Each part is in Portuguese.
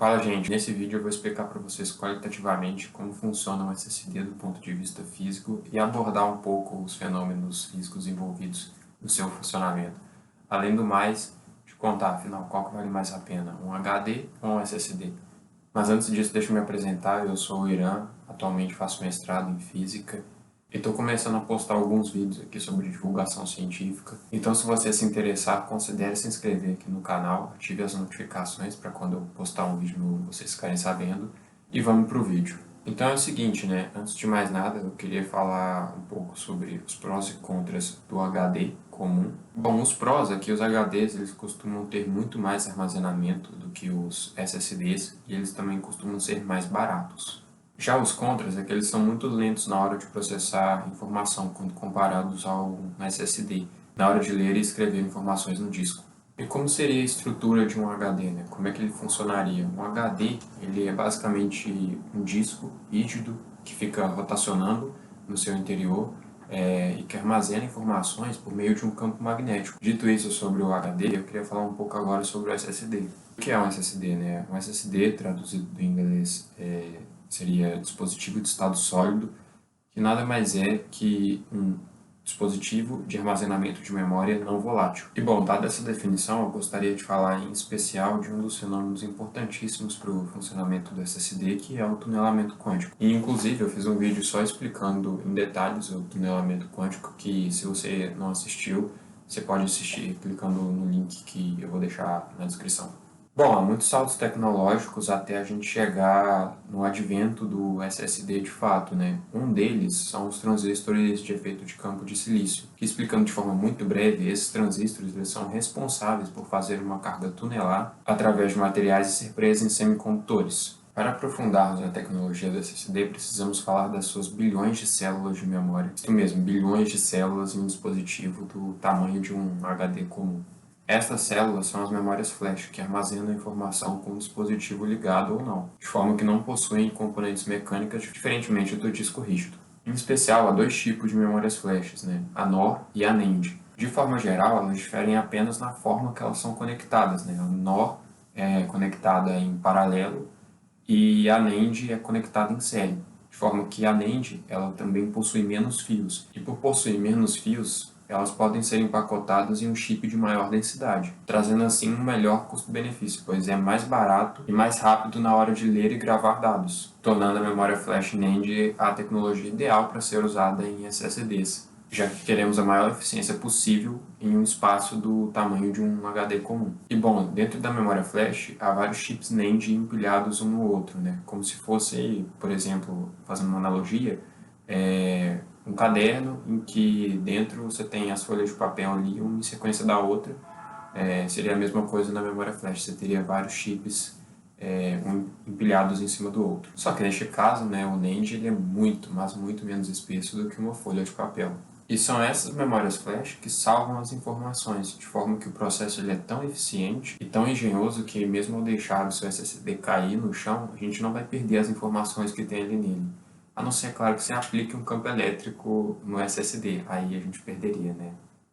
Fala, gente. Nesse vídeo eu vou explicar para vocês qualitativamente como funciona o SSD do ponto de vista físico e abordar um pouco os fenômenos físicos envolvidos no seu funcionamento. Além do mais, te contar, afinal, qual que vale mais a pena, um HD ou um SSD? Mas antes disso, deixa eu me apresentar. Eu sou o Irã, atualmente faço mestrado em Física e estou começando a postar alguns vídeos aqui sobre divulgação científica. Então, se você se interessar, considere se inscrever aqui no canal, ative as notificações para quando eu postar um vídeo novo vocês ficarem sabendo. E vamos para o vídeo. Então é o seguinte, né? Antes de mais nada, eu queria falar um pouco sobre os prós e contras do HD comum. Bom, os prós é que os HDs eles costumam ter muito mais armazenamento do que os SSDs e eles também costumam ser mais baratos. Já os contras é que eles são muito lentos na hora de processar informação quando comparados ao SSD, na hora de ler e escrever informações no disco. E como seria a estrutura de um HD, né? Como é que ele funcionaria? Um HD, ele é basicamente um disco rígido que fica rotacionando no seu interior e que armazena informações por meio de um campo magnético. Dito isso sobre o HD, eu queria falar um pouco agora sobre o SSD. O que é um SSD, né? Um SSD, traduzido do inglês, seria dispositivo de estado sólido, que nada mais é que um dispositivo de armazenamento de memória não volátil. E bom, dada essa definição, eu gostaria de falar em especial de um dos fenômenos importantíssimos para o funcionamento do SSD, que é o tunelamento quântico. E inclusive eu fiz um vídeo só explicando em detalhes o tunelamento quântico, que se você não assistiu, você pode assistir clicando no link que eu vou deixar na descrição. Bom, há muitos saltos tecnológicos até a gente chegar no advento do SSD de fato, né? Um deles são os transistores de efeito de campo de silício, que explicando de forma muito breve, esses transistores eles são responsáveis por fazer uma carga tunelar através de materiais e ser presa em semicondutores. Para aprofundarmos na tecnologia do SSD, precisamos falar das suas bilhões de células de memória. Isso mesmo, bilhões de células em um dispositivo do tamanho de um HD comum. Estas células são as memórias flash, que armazenam a informação com o dispositivo ligado ou não, de forma que não possuem componentes mecânicas diferentemente do disco rígido. Em especial, há dois tipos de memórias flash, né? A NOR e a NAND. De forma geral, elas diferem apenas na forma que elas são conectadas, né? A NOR é conectada em paralelo e a NAND é conectada em série, de forma que a NAND ela também possui menos fios, e por possuir menos fios, elas podem ser empacotadas em um chip de maior densidade, trazendo assim um melhor custo-benefício, pois é mais barato e mais rápido na hora de ler e gravar dados, tornando a memória flash NAND a tecnologia ideal para ser usada em SSDs, já que queremos a maior eficiência possível em um espaço do tamanho de um HD comum. E bom, dentro da memória flash, há vários chips NAND empilhados um no outro, né? Como se fosse, por exemplo, fazendo uma analogia, um caderno em que dentro você tem as folhas de papel ali, uma em sequência da outra. Seria a mesma coisa na memória flash, você teria vários chips empilhados em cima do outro. Só que neste caso, né, o NAND ele é muito, mas muito menos espesso do que uma folha de papel. E são essas memórias flash que salvam as informações, de forma que o processo ele é tão eficiente e tão engenhoso que mesmo ao deixar o seu SSD cair no chão, a gente não vai perder as informações que tem ali nele. A não ser, claro, que você aplique um campo elétrico no SSD, aí a gente perderia, né?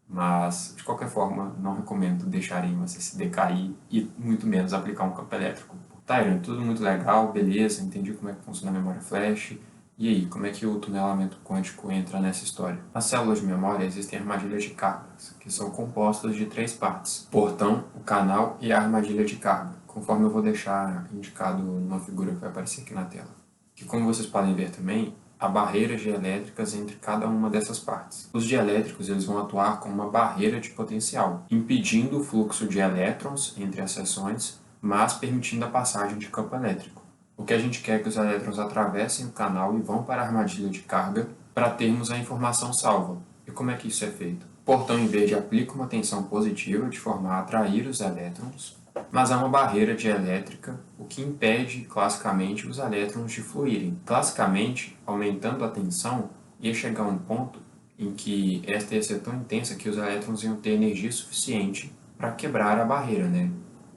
Mas, de qualquer forma, não recomendo deixar um SSD cair e muito menos aplicar um campo elétrico. Tá, Irene, tudo muito legal, beleza, entendi como é que funciona a memória flash. E aí, como é que o tunelamento quântico entra nessa história? Nas células de memória existem armadilhas de cargas, que são compostas de três partes: o portão, o canal e a armadilha de carga, conforme eu vou deixar indicado numa figura que vai aparecer aqui na tela. Que, como vocês podem ver também, há barreiras dielétricas entre cada uma dessas partes. Os dielétricos eles vão atuar como uma barreira de potencial, impedindo o fluxo de elétrons entre as seções, mas permitindo a passagem de campo elétrico. O que a gente quer é que os elétrons atravessem o canal e vão para a armadilha de carga para termos a informação salva. E como é que isso é feito? O portão em verde aplica uma tensão positiva de forma a atrair os elétrons, mas há uma barreira dielétrica, o que impede, classicamente, os elétrons de fluírem. Classicamente, aumentando a tensão, ia chegar a um ponto em que esta ia ser tão intensa que os elétrons iam ter energia suficiente para quebrar a barreira, né?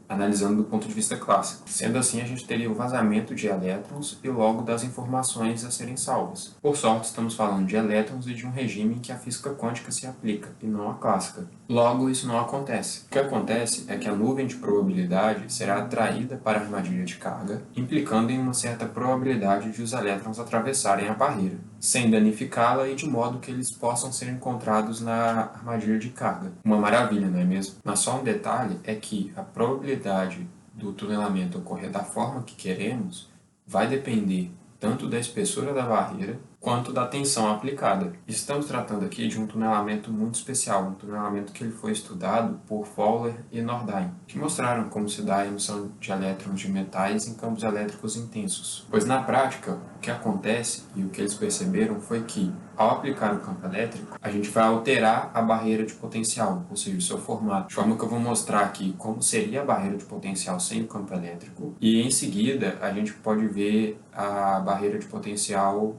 Analisando do ponto de vista clássico. Sendo assim, a gente teria o vazamento de elétrons e logo das informações a serem salvas. Por sorte, estamos falando de elétrons e de um regime em que a física quântica se aplica, e não a clássica. Logo, isso não acontece. O que acontece é que a nuvem de probabilidade será atraída para a armadilha de carga, implicando em uma certa probabilidade de os elétrons atravessarem a barreira, sem danificá-la e de modo que eles possam ser encontrados na armadilha de carga. Uma maravilha, não é mesmo? Mas só um detalhe é que a probabilidade do tunelamento ocorrer da forma que queremos vai depender tanto da espessura da barreira quanto da tensão aplicada. Estamos tratando aqui de um tunelamento muito especial, um tunelamento que ele foi estudado por Fowler e Nordheim, que mostraram como se dá a emissão de elétrons de metais em campos elétricos intensos. Pois na prática, o que acontece e o que eles perceberam foi que, ao aplicar o campo elétrico, a gente vai alterar a barreira de potencial, ou seja, o seu formato, de forma que eu vou mostrar aqui como seria a barreira de potencial sem o campo elétrico, e em seguida a gente pode ver a barreira de potencial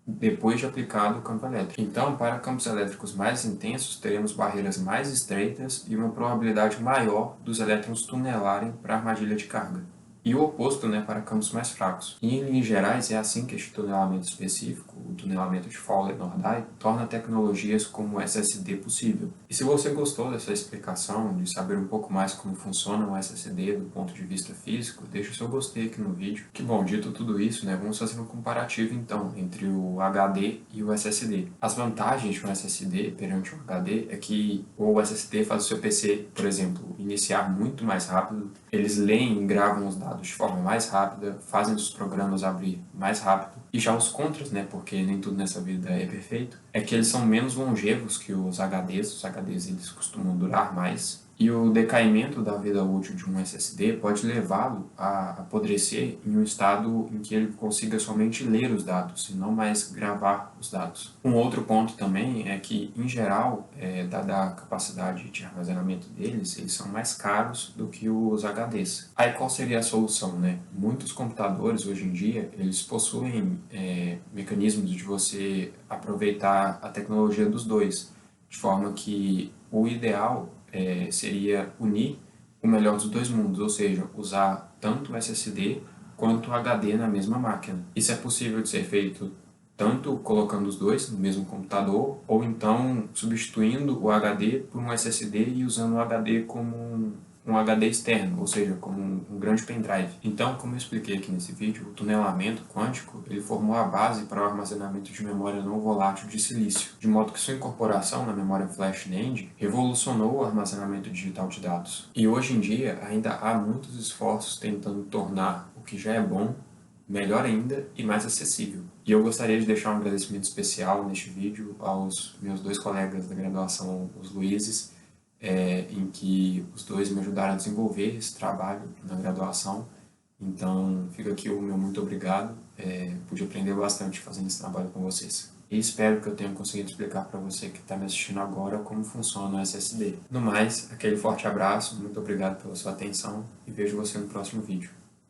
depois de aplicado o campo elétrico. Então, para campos elétricos mais intensos, teremos barreiras mais estreitas e uma probabilidade maior dos elétrons tunelarem para a armadilha de carga. E o oposto, né, para campos mais fracos. E, em linhas gerais, é assim que este tunelamento específico, o tunelamento de Fowler-Nordheim, torna tecnologias como o SSD possível. E se você gostou dessa explicação, de saber um pouco mais como funciona um SSD do ponto de vista físico, deixa o seu gostei aqui no vídeo. Que bom, dito tudo isso, né, vamos fazer um comparativo então entre o HD e o SSD. As vantagens de um SSD perante um HD é que o SSD faz o seu PC, por exemplo, iniciar muito mais rápido, eles leem e gravam os dados de forma mais rápida, fazem os programas abrir mais rápido. E já os contras, né, porque nem tudo nessa vida é perfeito, é que eles são menos longevos que os HDs. Os HDs eles costumam durar mais. E o decaimento da vida útil de um SSD pode levá-lo a apodrecer em um estado em que ele consiga somente ler os dados e não mais gravar os dados. Um outro ponto também é que, em geral, dada a capacidade de armazenamento deles, eles são mais caros do que os HDs. Aí qual seria a solução, né? Muitos computadores hoje em dia, eles possuem mecanismos de você aproveitar a tecnologia dos dois, de forma que o ideal seria unir o melhor dos dois mundos, ou seja, usar tanto o SSD quanto o HD na mesma máquina. Isso é possível de ser feito tanto colocando os dois no mesmo computador, ou então substituindo o HD por um SSD e usando o HD como um HD externo, ou seja, como um grande pendrive. Então, como eu expliquei aqui nesse vídeo, o tunelamento quântico ele formou a base para o armazenamento de memória não volátil de silício, de modo que sua incorporação na memória flash NAND revolucionou o armazenamento digital de dados. E hoje em dia ainda há muitos esforços tentando tornar o que já é bom melhor ainda e mais acessível. E eu gostaria de deixar um agradecimento especial neste vídeo aos meus dois colegas da graduação, os Luizes, em que os dois me ajudaram a desenvolver esse trabalho na graduação. Então, fica aqui o meu muito obrigado. Pude aprender bastante fazendo esse trabalho com vocês. E espero que eu tenha conseguido explicar para você que está me assistindo agora como funciona o SSD. No mais, aquele forte abraço, muito obrigado pela sua atenção e vejo você no próximo vídeo.